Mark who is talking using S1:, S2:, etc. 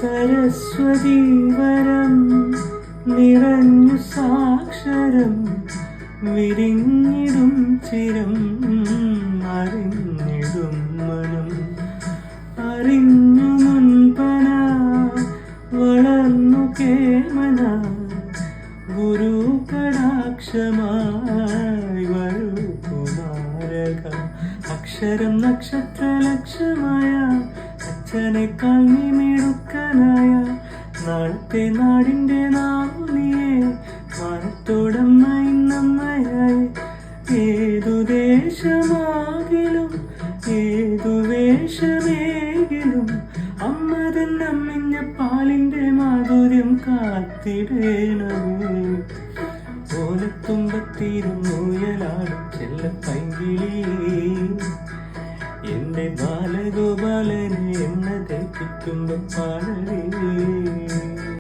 S1: സരസ്വതി വരം നിറഞ്ഞു സാക്ഷരം വിരിഞ്ഞിടും ചിരം അറിഞ്ഞിടും മനം അറിഞ്ഞു മുൻപന വളർന്നു കേമന ഗുരു കടാക്ഷമായി വരൂ കുമാരക അക്ഷരം നക്ഷത്ര ലക്ഷ്യമായ അച്ഛനേക്കാൾ നീ മിടുക്കനായ നാളത്തെ നാടിൻ്റെ നാമുനിയെ മാനത്തോടമ്മ ഇന്നമ്മയായി ഏതു ദേശമാകിലും ഏതു വേഷമേകിലും അമ്മ തന്നെ അമ്മിഞ്ഞ പാലിൻ്റെ മാധുര്യം കാത്തിടേണമേ ഓലത്തുമ്പത്തിരുന്നൂയലാടും ചെല്ലപ്പൈങ്കിളി എൻ്റെ ബാലഗോപാലനെ എണ്ണ തേപ്പിക്കുമ്പോൾ പാടലേ